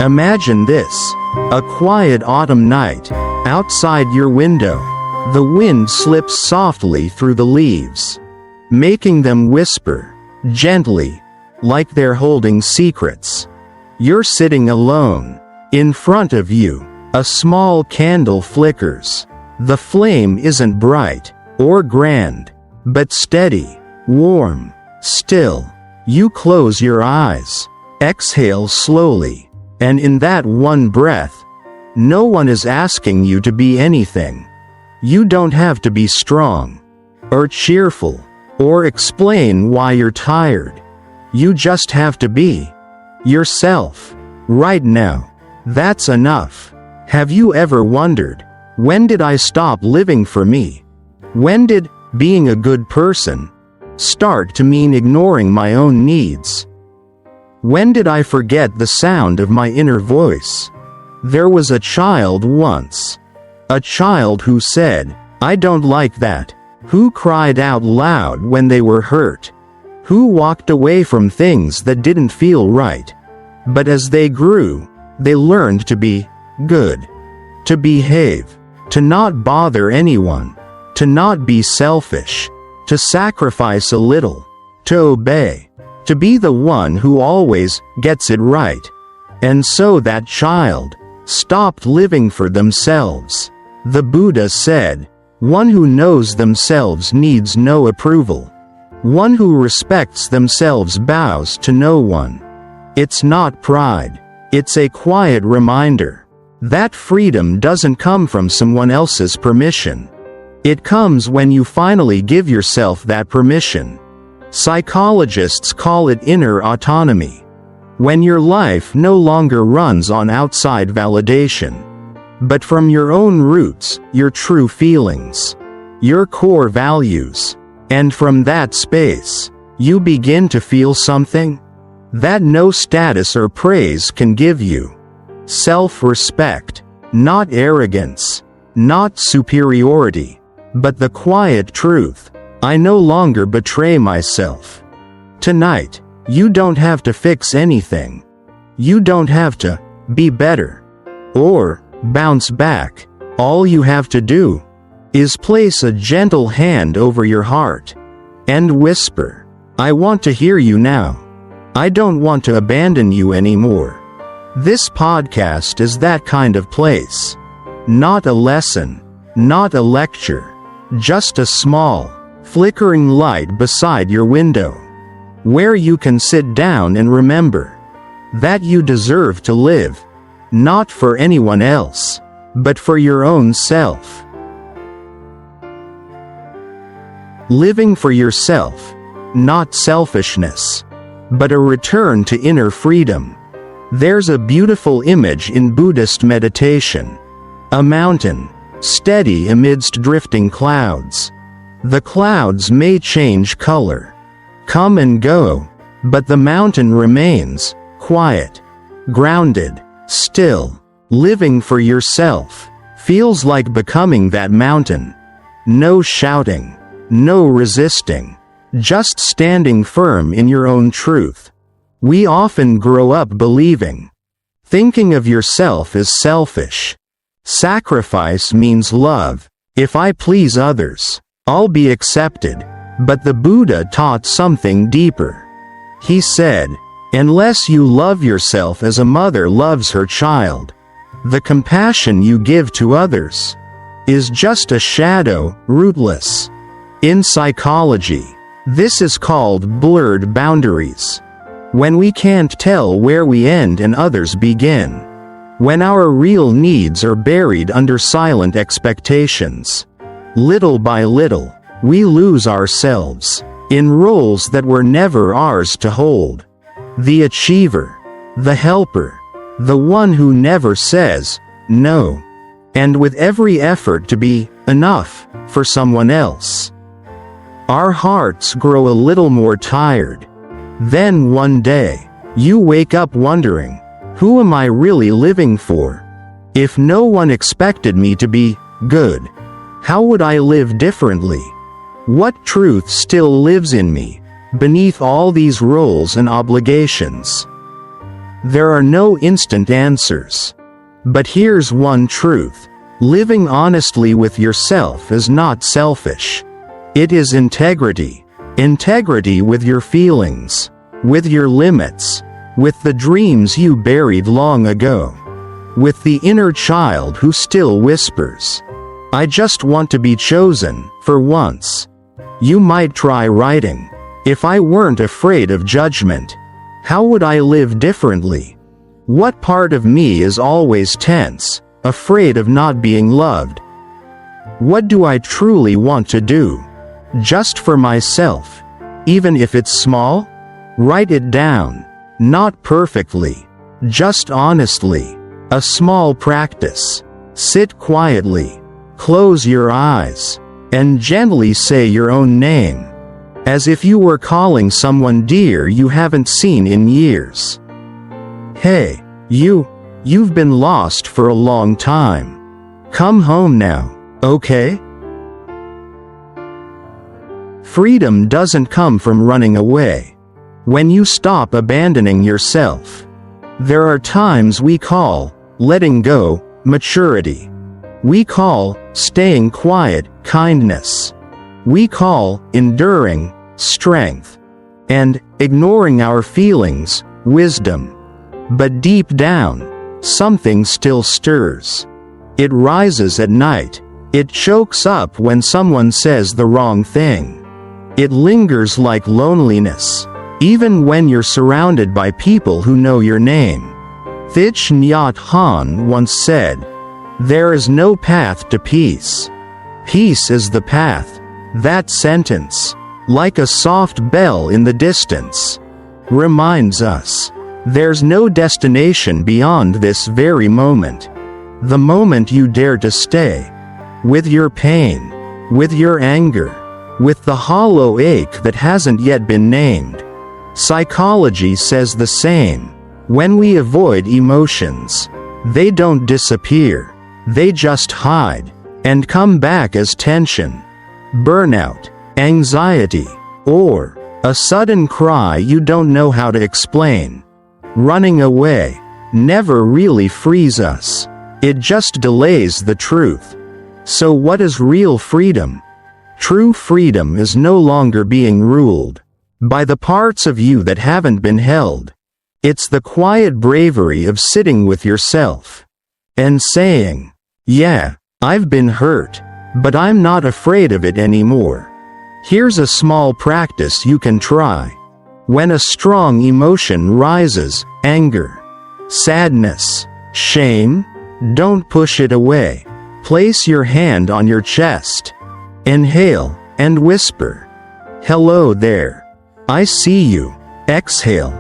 Imagine this: a quiet autumn night. Outside your window, the wind slips softly through the leaves, making them whisper, gently, like they're holding secrets. You're sitting alone. In front of you, a small candle flickers. The flame isn't bright or grand, but steady, warm, still. You close your eyes, exhale slowly, and in that one breath, no one is asking you to be anything. You don't have to be strong, or cheerful, or explain why you're tired. You just have to be yourself, right now. That's enough. Have you ever wondered, when did I stop living for me? When did being a good person start to mean ignoring my own needs? When did I forget the sound of my inner voice? There was a child once. A child who said, "I don't like that," who cried out loud when they were hurt, who walked away from things that didn't feel right. But as they grew, they learned to be good, to behave, to not bother anyone, to not be selfish, to sacrifice a little, to obey, to be the one who always gets it right. And so that child stopped living for themselves. The Buddha said, "One who knows themselves needs no approval. One who respects themselves bows to no one." It's not pride. It's a quiet reminder that freedom doesn't come from someone else's permission. It comes when you finally give yourself that permission. Psychologists call it inner autonomy. When your life no longer runs on outside validation, but from your own roots, your true feelings, your core values. And from that space, you begin to feel something that no status or praise can give you. Self-respect, not arrogance, not superiority, but the quiet truth: I no longer betray myself. Tonight, you don't have to fix anything. You don't have to be better or bounce back. All you have to do is place a gentle hand over your heart and whisper, "I want to hear you now. I don't want to abandon you anymore." This podcast is that kind of place. Not a lesson, not a lecture, just a small, flickering light beside your window, where you can sit down and remember that you deserve to live, not for anyone else, but for your own self. Living for yourself, not selfishness, but a return to inner freedom. There's a beautiful image in Buddhist meditation. A mountain, steady amidst drifting clouds. The clouds may change color, come and go, but the mountain remains, quiet, grounded, still. Living for yourself feels like becoming that mountain. No shouting, no resisting, just standing firm in your own truth. We often grow up believing, thinking of yourself as selfish. Sacrifice means love. If I please others, I'll be accepted. But the Buddha taught something deeper. He said, unless you love yourself as a mother loves her child, the compassion you give to others is just a shadow, rootless. In psychology, this is called blurred boundaries. When we can't tell where we end and others begin. When our real needs are buried under silent expectations. Little by little, we lose ourselves in roles that were never ours to hold. The achiever, the helper, the one who never says no, and with every effort to be enough for someone else. Our hearts grow a little more tired. Then one day, you wake up wondering, who am I really living for? If no one expected me to be good, how would I live differently? What truth still lives in me? beneath all these roles and obligations. There are no instant answers. But here's one truth. Living honestly with yourself is not selfish. It is integrity. Integrity with your feelings, with your limits, with the dreams you buried long ago, with the inner child who still whispers, "I just want to be chosen, for once." You might try writing, "If I weren't afraid of judgment, how would I live differently? What part of me is always tense, afraid of not being loved? What do I truly want to do? Just for myself, even if it's small?" Write it down. Not perfectly, just honestly. A small practice. Sit quietly, close your eyes, and gently say your own name, as if you were calling someone dear you haven't seen in years. "Hey, you've been lost for a long time. Come home now, okay?" Freedom doesn't come from running away. When you stop abandoning yourself, there are times we call letting go maturity. We call staying quiet kindness. We call enduring strength. And ignoring our feelings wisdom. But deep down, something still stirs. It rises at night. It chokes up when someone says the wrong thing. It lingers like loneliness, even when you're surrounded by people who know your name. Thich Nhat Hanh once said, "There is no path to peace. Peace is the path." That sentence, like a soft bell in the distance, reminds us, there's no destination beyond this very moment. The moment you dare to stay. With your pain, with your anger, with the hollow ache that hasn't yet been named. Psychology says the same. When we avoid emotions, they don't disappear. They just hide, and come back as tension, burnout, anxiety, or a sudden cry you don't know how to explain. Running away never really frees us. It just delays the truth. So what is real freedom? True freedom is no longer being ruled by the parts of you that haven't been held. It's the quiet bravery of sitting with yourself and saying, "Yeah, I've been hurt, but I'm not afraid of it anymore." Here's a small practice you can try. When a strong emotion rises, anger, sadness, shame, don't push it away. Place your hand on your chest. Inhale and whisper, "Hello there. I see you." Exhale.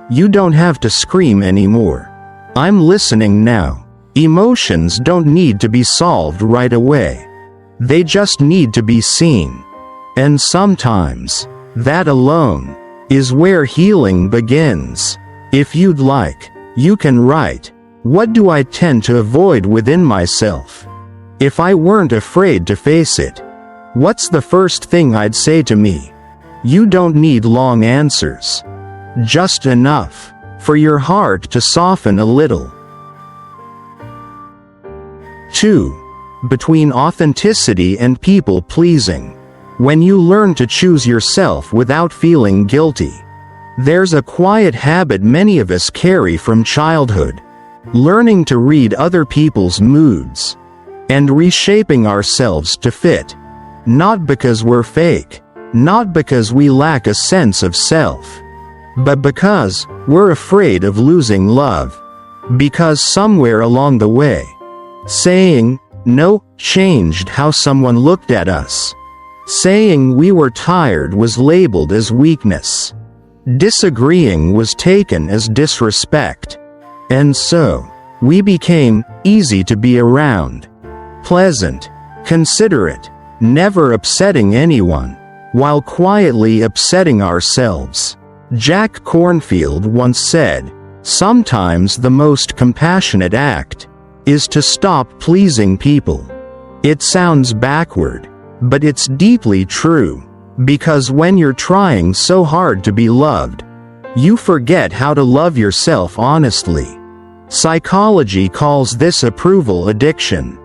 You don't have to scream anymore. I'm listening now. Emotions don't need to be solved right away. They just need to be seen. And sometimes, that alone is where healing begins. If you'd like, you can write, "What do I tend to avoid within myself? If I weren't afraid to face it, what's the first thing I'd say to me?" You don't need long answers. Just enough for your heart to soften a little. 2. Between authenticity and people pleasing. When you learn to choose yourself without feeling guilty, there's a quiet habit many of us carry from childhood. Learning to read other people's moods and reshaping ourselves to fit. Not because we're fake, not because we lack a sense of self, but because we're afraid of losing love. Because somewhere along the way, saying no changed how someone looked at us. Saying we were tired was labeled as weakness. Disagreeing was taken as disrespect. And so, we became easy to be around. Pleasant, considerate, never upsetting anyone, while quietly upsetting ourselves. Jack Cornfield once said, "Sometimes the most compassionate act is to stop pleasing people." It sounds backward, but it's deeply true. Because when you're trying so hard to be loved, you forget how to love yourself honestly. Psychology calls this approval addiction,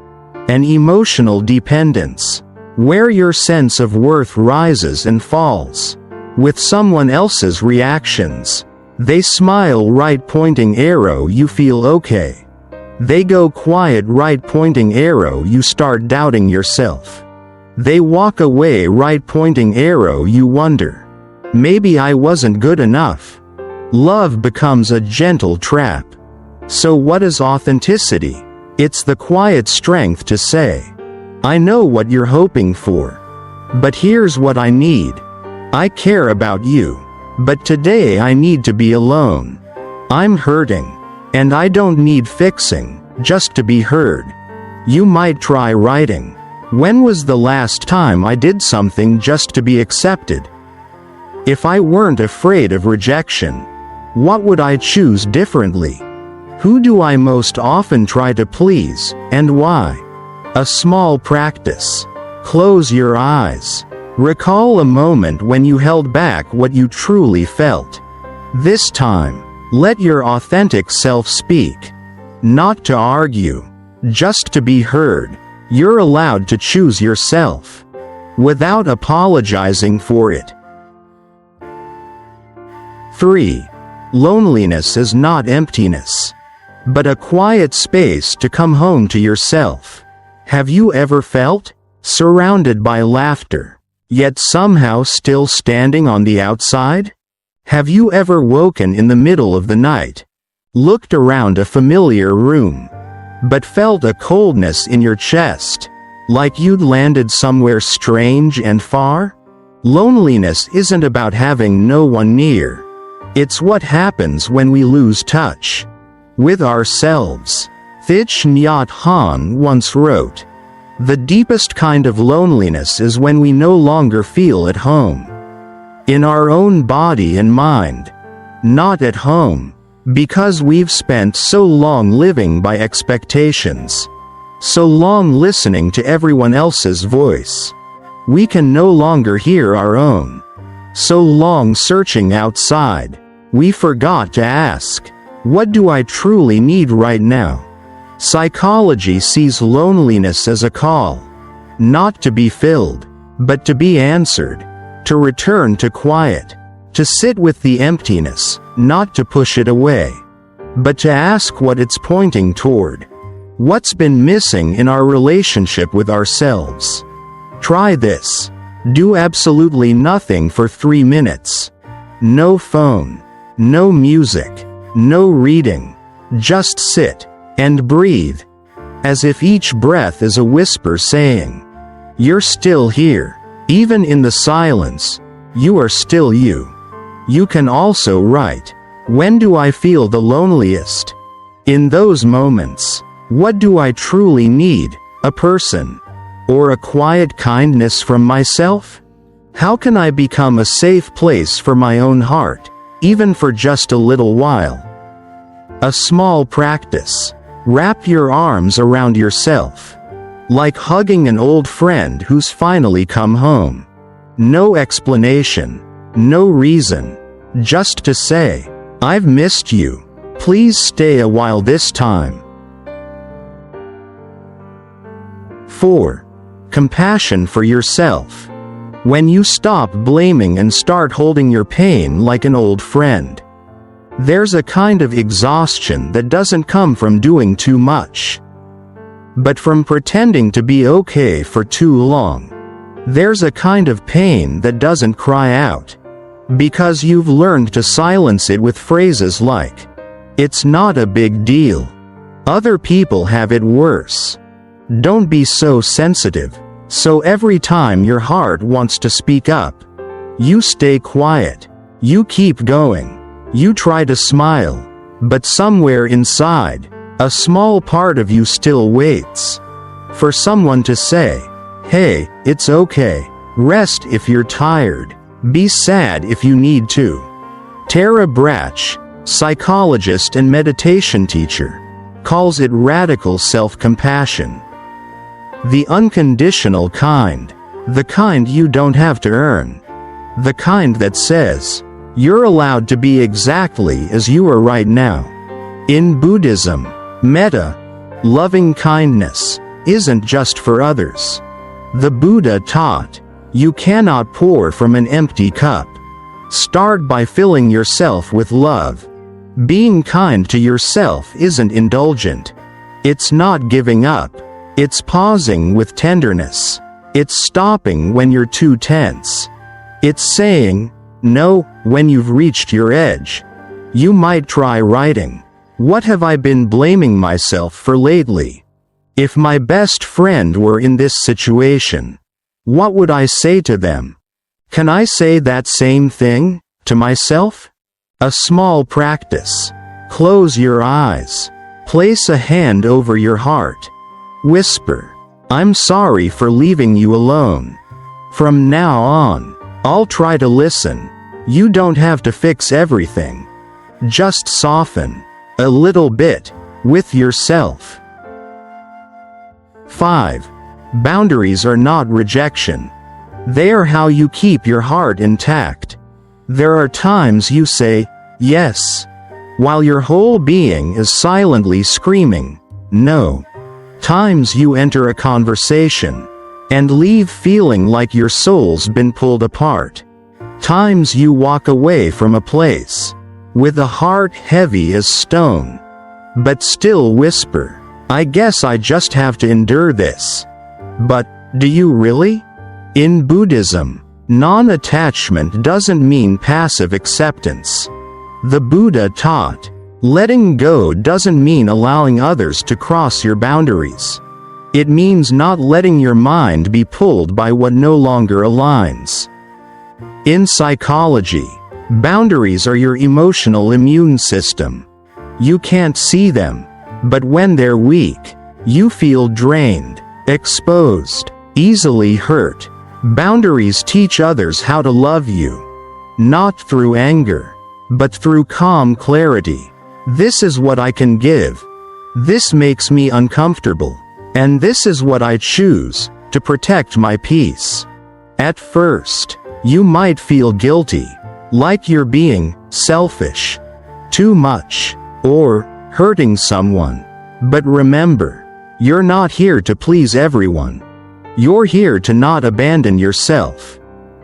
an emotional dependence, where your sense of worth rises and falls with someone else's reactions. They smile, right pointing arrow, you feel okay. They go quiet, right pointing arrow, you start doubting yourself. They walk away, right pointing arrow, you wonder, maybe I wasn't good enough. Love becomes a gentle trap. So what is authenticity? It's the quiet strength to say, I know what you're hoping for, but here's what I need. I care about you, but today I need to be alone. I'm hurting, and I don't need fixing, just to be heard. You might try writing, when was the last time I did something just to be accepted? If I weren't afraid of rejection, what would I choose differently? Who do I most often try to please, and why? A small practice. Close your eyes. Recall a moment when you held back what you truly felt. This time, let your authentic self speak. Not to argue, just to be heard. You're allowed to choose yourself, without apologizing for it. 3. Loneliness is not emptiness, but a quiet space to come home to yourself. Have you ever felt surrounded by laughter, yet somehow still standing on the outside? Have you ever woken in the middle of the night, looked around a familiar room, but felt a coldness in your chest, like you'd landed somewhere strange and far? Loneliness isn't about having no one near. It's what happens when we lose touch with ourselves. Thich Nhat Hanh once wrote, "The deepest kind of loneliness is when we no longer feel at home in our own body and mind, not at home, because we've spent so long living by expectations, so long listening to everyone else's voice. We can no longer hear our own. So long searching outside, we forgot to ask, what do I truly need right now?" Psychology sees loneliness as a call, not to be filled, but to be answered, to return to quiet, to sit with the emptiness, not to push it away, but to ask what it's pointing toward. What's been missing in our relationship with ourselves? Try this. Do absolutely nothing for 3 minutes. No phone, no music, no reading. Just sit and breathe, as if each breath is a whisper saying, "You're still here. Even in the silence, you are still you." You can also write, "When do I feel the loneliest?" In those moments, what do I truly need? A person? Or a quiet kindness from myself? How can I become a safe place for my own heart, even for just a little while? A small practice. Wrap your arms around yourself, like hugging an old friend who's finally come home. No explanation, no reason, just to say, "I've missed you. Please stay a while this time." 4. Compassion for yourself. When you stop blaming and start holding your pain like an old friend, there's a kind of exhaustion that doesn't come from doing too much, but from pretending to be okay for too long. There's a kind of pain that doesn't cry out, because you've learned to silence it with phrases like, "It's not a big deal. Other people have it worse. Don't be so sensitive." So every time your heart wants to speak up, you stay quiet. You keep going. You try to smile, but somewhere inside, a small part of you still waits for someone to say, "Hey, it's okay. Rest if you're tired. Be sad if you need to." Tara Brach, psychologist and meditation teacher, calls it radical self-compassion. The unconditional kind, the kind you don't have to earn. The kind that says, "You're allowed to be exactly as you are right now." In Buddhism, metta, loving kindness, isn't just for others. The Buddha taught, you cannot pour from an empty cup. Start by filling yourself with love. Being kind to yourself isn't indulgent. It's not giving up. It's pausing with tenderness. It's stopping when you're too tense. It's saying no when you've reached your edge. You might try writing, "What have I been blaming myself for lately? If my best friend were in this situation, what would I say to them? Can I say that same thing to myself?" A small practice. Close your eyes. Place a hand over your heart. Whisper, "I'm sorry for leaving you alone. From now on, I'll try to listen." You don't have to fix everything. Just soften a little bit with yourself. 5. Boundaries are not rejection. They are how you keep your heart intact. There are times you say, yes, while your whole being is silently screaming, no. Times you enter a conversation and leave feeling like your soul's been pulled apart. Times you walk away from a place with a heart heavy as stone, but still whisper, "I guess I just have to endure this." But, do you really? In Buddhism, non-attachment doesn't mean passive acceptance. The Buddha taught, letting go doesn't mean allowing others to cross your boundaries. It means not letting your mind be pulled by what no longer aligns. In psychology, boundaries are your emotional immune system. You can't see them, but when they're weak, you feel drained, exposed, easily hurt. Boundaries teach others how to love you, not through anger, but through calm clarity. This is what I can give. This makes me uncomfortable. And this is what I choose to protect my peace. At first, you might feel guilty, like you're being selfish, too much, or hurting someone. But remember, you're not here to please everyone. You're here to not abandon yourself.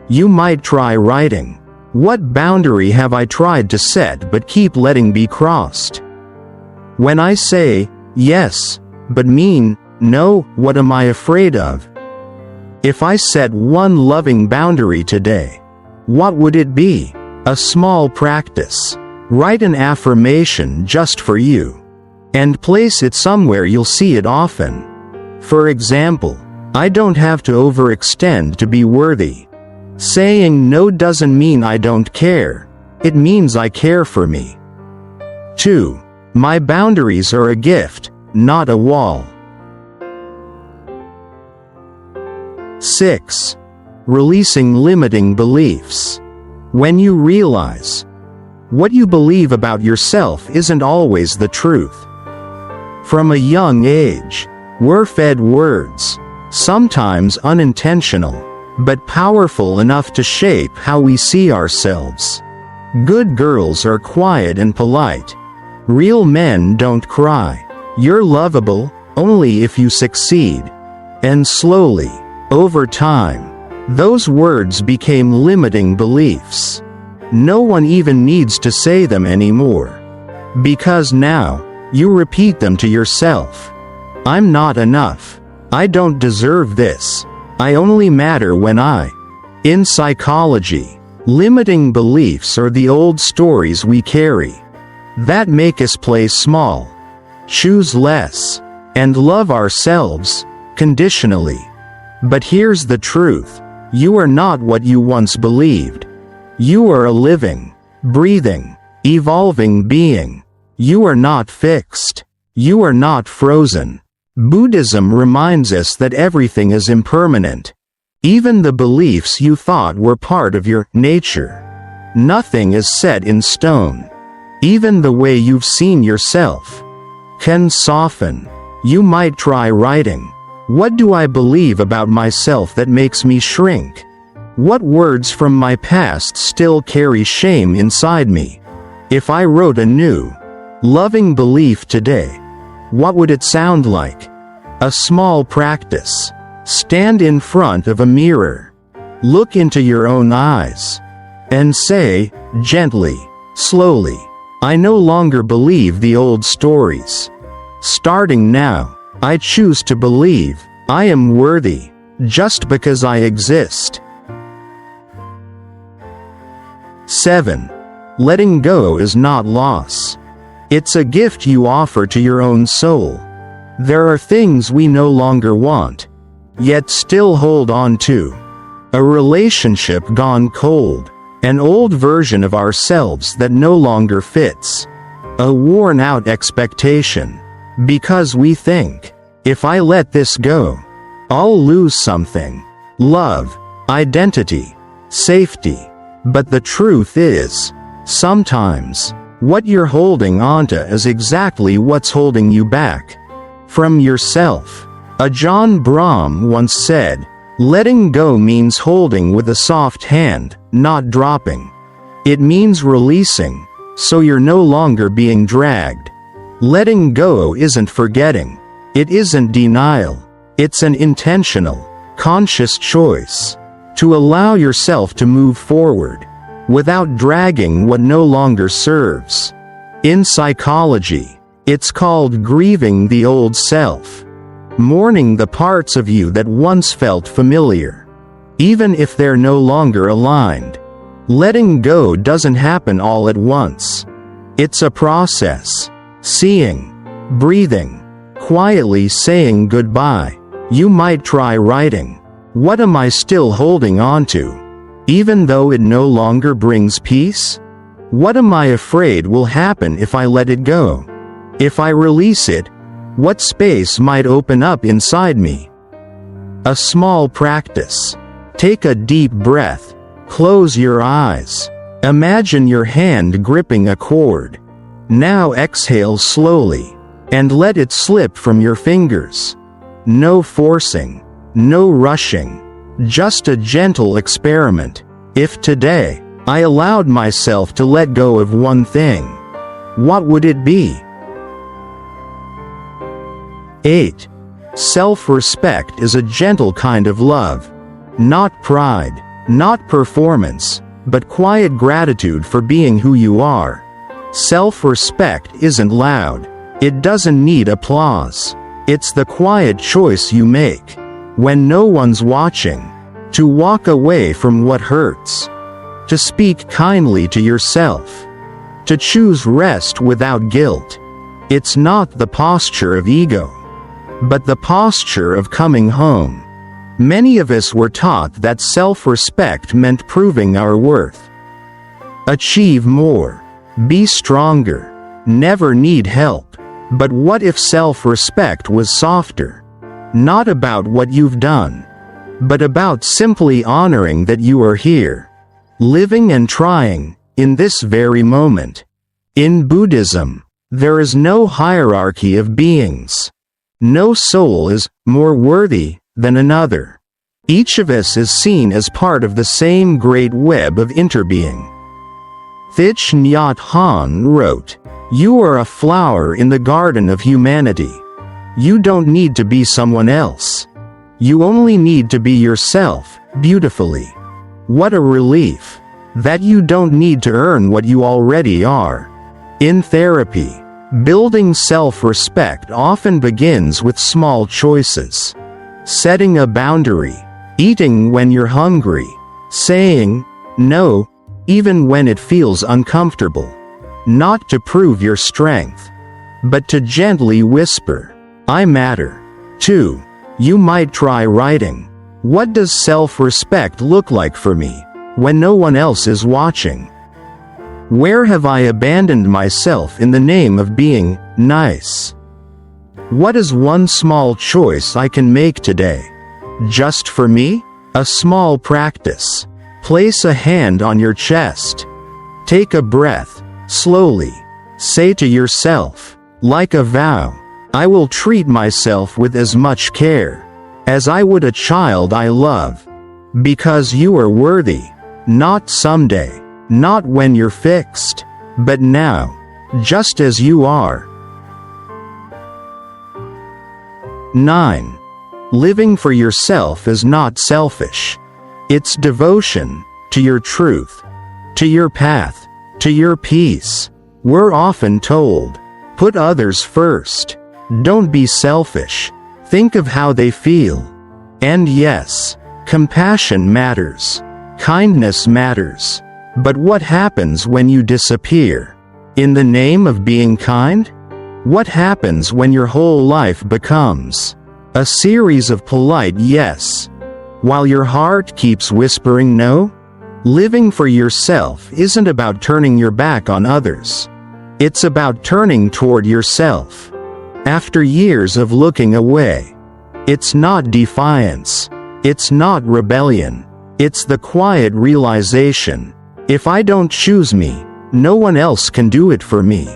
You might try writing, "What boundary have I tried to set but keep letting be crossed? When I say, yes, but mean, no, what am I afraid of? If I set one loving boundary today, what would it be?" A small practice. Write an affirmation just for you. And place it somewhere you'll see it often. For example, "I don't have to overextend to be worthy." Saying no doesn't mean I don't care. It means I care for me. 2. My boundaries are a gift, not a wall. 6. Releasing limiting beliefs. When you realize what you believe about yourself isn't always the truth. From a young age, we're fed words, sometimes unintentional, but powerful enough to shape how we see ourselves. Good girls are quiet and polite. Real men don't cry. You're lovable only if you succeed. And slowly, over time, those words became limiting beliefs. No one even needs to say them anymore. Because now, you repeat them to yourself. "I'm not enough. I don't deserve this. I only matter when I." In psychology, limiting beliefs are the old stories we carry that make us play small, choose less, and love ourselves conditionally. But here's the truth. You are not what you once believed. You are a living, breathing, evolving being. You are not fixed. You are not frozen. Buddhism reminds us that everything is impermanent. Even the beliefs you thought were part of your nature. Nothing is set in stone. Even the way you've seen yourself can soften. You might try writing, "What do I believe about myself that makes me shrink?" What words from my past still carry shame inside me? If I wrote a new, loving belief today, what would it sound like? A small practice. Stand in front of a mirror. Look into your own eyes. And say, gently, slowly, I no longer believe the old stories. Starting now, I choose to believe I am worthy, just because I exist. 7. Letting go is not loss. It's a gift you offer to your own soul. There are things we no longer want, yet still hold on to. A relationship gone cold. An old version of ourselves that no longer fits. A worn-out expectation. Because we think, if I let this go, I'll lose something. Love, identity, safety. But the truth is, sometimes, what you're holding onto is exactly what's holding you back from yourself. A John Brahm once said, letting go means holding with a soft hand, not dropping. It means releasing, so you're no longer being dragged. Letting go isn't forgetting. It isn't denial. It's an intentional, conscious choice to allow yourself to move forward without dragging what no longer serves. In psychology, it's called grieving the old self. Mourning the parts of you that once felt familiar, even if they're no longer aligned. Letting go doesn't happen all at once. It's a process. Seeing, breathing, quietly saying goodbye. You might try writing, what am I still holding on to, even though it no longer brings peace? What am I afraid will happen if I let it go? If I release it, what space might open up inside me? A small practice. Take a deep breath. Close your eyes. Imagine your hand gripping a cord. Now exhale slowly, and let it slip from your fingers. No forcing, no rushing, just a gentle experiment. If today, I allowed myself to let go of one thing, what would it be? 8. Self-respect is a gentle kind of love. Not pride, not performance, but quiet gratitude for being who you are. Self-respect isn't loud. It doesn't need applause. It's the quiet choice you make, when no one's watching, to walk away from what hurts, to speak kindly to yourself, to choose rest without guilt. It's not the posture of ego, but the posture of coming home. Many of us were taught that self-respect meant proving our worth. Achieve more, be stronger, never need help. But what if self-respect was softer? Not about what you've done, but about simply honoring that you are here, living and trying, in this very moment. In Buddhism, there is no hierarchy of beings. No soul is more worthy than another. Each of us is seen as part of the same great web of interbeing. Thich Nhat Hanh wrote, "You are a flower in the garden of humanity. You don't need to be someone else. You only need to be yourself, beautifully." What a relief, that you don't need to earn what you already are. In therapy, building self-respect often begins with small choices. Setting a boundary, eating when you're hungry, saying no, even when it feels uncomfortable. Not to prove your strength, but to gently whisper, I matter. 2. You might try writing. What does self-respect look like for me, when no one else is watching? Where have I abandoned myself in the name of being nice? What is one small choice I can make today? Just for me? A small practice. Place a hand on your chest. Take a breath, slowly. Say to yourself, like a vow, I will treat myself with as much care as I would a child I love. Because you are worthy. Not someday. Not when you're fixed. But now. Just as you are. 9. Living for yourself is not selfish. It's devotion to your truth, to your path, to your peace. We're often told, put others first. Don't be selfish. Think of how they feel. And yes, compassion matters. Kindness matters. But what happens when you disappear? In the name of being kind? What happens when your whole life becomes a series of polite yes, while your heart keeps whispering no? Living for yourself isn't about turning your back on others. It's about turning toward yourself. After years of looking away. It's not defiance. It's not rebellion. It's the quiet realization, if I don't choose me, no one else can do it for me.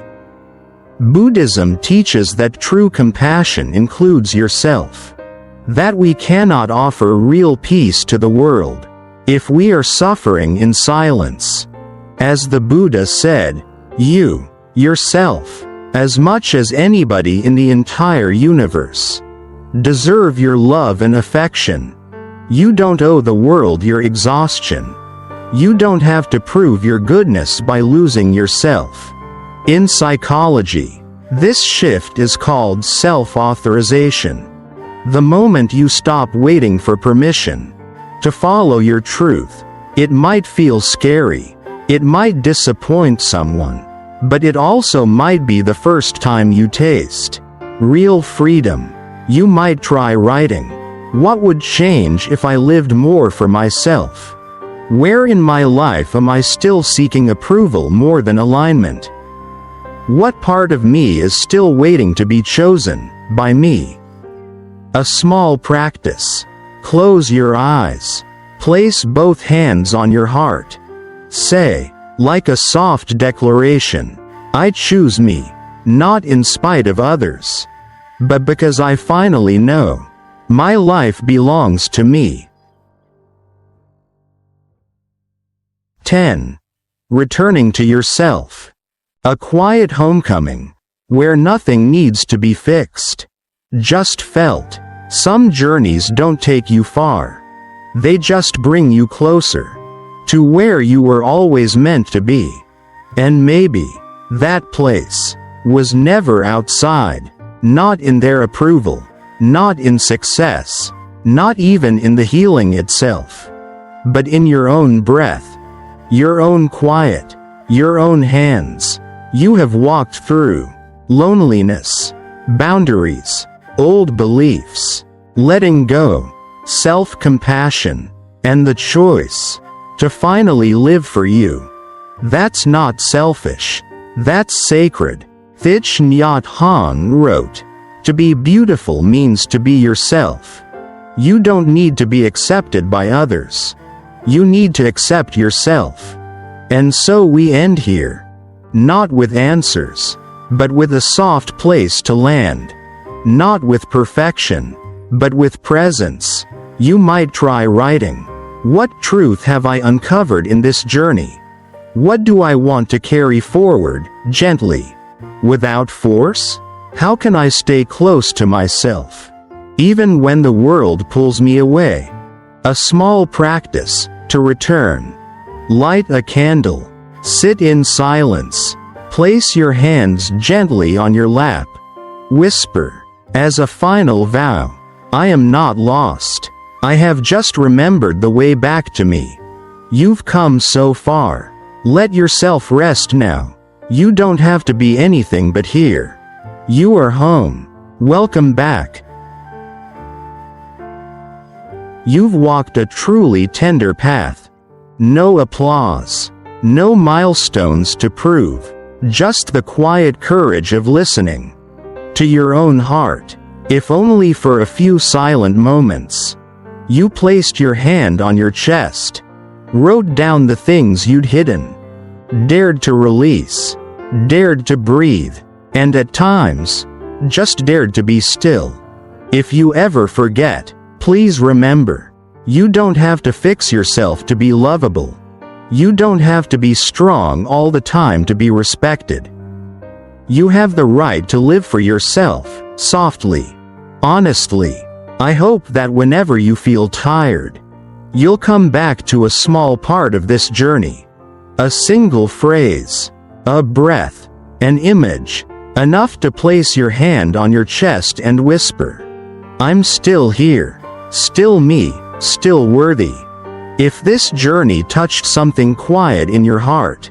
Buddhism teaches that true compassion includes yourself. That we cannot offer real peace to the world if we are suffering in silence. As the Buddha said, you, yourself, as much as anybody in the entire universe, deserve your love and affection. You don't owe the world your exhaustion. You don't have to prove your goodness by losing yourself. In psychology, this shift is called self-authorization. The moment you stop waiting for permission to follow your truth, it might feel scary, it might disappoint someone, but it also might be the first time you taste real freedom. You might try writing, what would change if I lived more for myself? Where in my life am I still seeking approval more than alignment? What part of me is still waiting to be chosen by me? A small practice. Close your eyes. Place both hands on your heart. Say, like a soft declaration, I choose me, not in spite of others, but because I finally know my life belongs to me. 10. Returning to yourself. A quiet homecoming, where nothing needs to be fixed, just felt. Some journeys don't take you far. They just bring you closer to where you were always meant to be. And maybe that place was never outside, not in their approval, not in success, not even in the healing itself, but in your own breath, your own quiet, your own hands. You have walked through loneliness, boundaries, old beliefs, letting go, self-compassion, and the choice to finally live for you. That's not selfish. That's sacred. Thich Nhat Hanh wrote, to be beautiful means to be yourself. You don't need to be accepted by others. You need to accept yourself. And so we end here. Not with answers, but with a soft place to land. Not with perfection, but with presence. You might try writing. What truth have I uncovered in this journey? What do I want to carry forward, gently, without force? How can I stay close to myself, even when the world pulls me away? A small practice to return. Light a candle. Sit in silence. Place your hands gently on your lap. Whisper, as a final vow, I am not lost. I have just remembered the way back to me. You've come so far. Let yourself rest now. You don't have to be anything but here. You are home. Welcome back. You've walked a truly tender path. No applause. No milestones to prove. Just the quiet courage of listening to your own heart, if only for a few silent moments. You placed your hand on your chest, wrote down the things you'd hidden, dared to release, dared to breathe, and at times, just dared to be still. If you ever forget, please remember, You don't have to fix yourself to be lovable. You don't have to be strong all the time to be respected. You have the right to live for yourself, softly, honestly. I hope that whenever you feel tired, you'll come back to a small part of this journey. A single phrase, a breath, an image, enough to place your hand on your chest and whisper, "I'm still here, still me, still worthy." If this journey touched something quiet in your heart,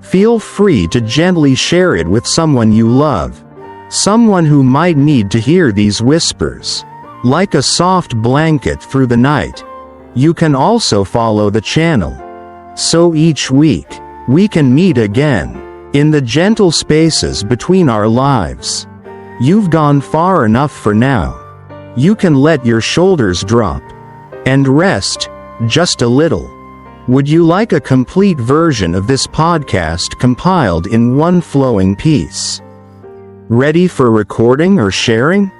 feel free to gently share it with someone you love, someone who might need to hear these whispers. Like a soft blanket through the night, you can also follow the channel, so each week, we can meet again, in the gentle spaces between our lives. You've gone far enough for now. You can let your shoulders drop and rest just a little. Would you like a complete version of this podcast compiled in one flowing piece? Ready for recording or sharing?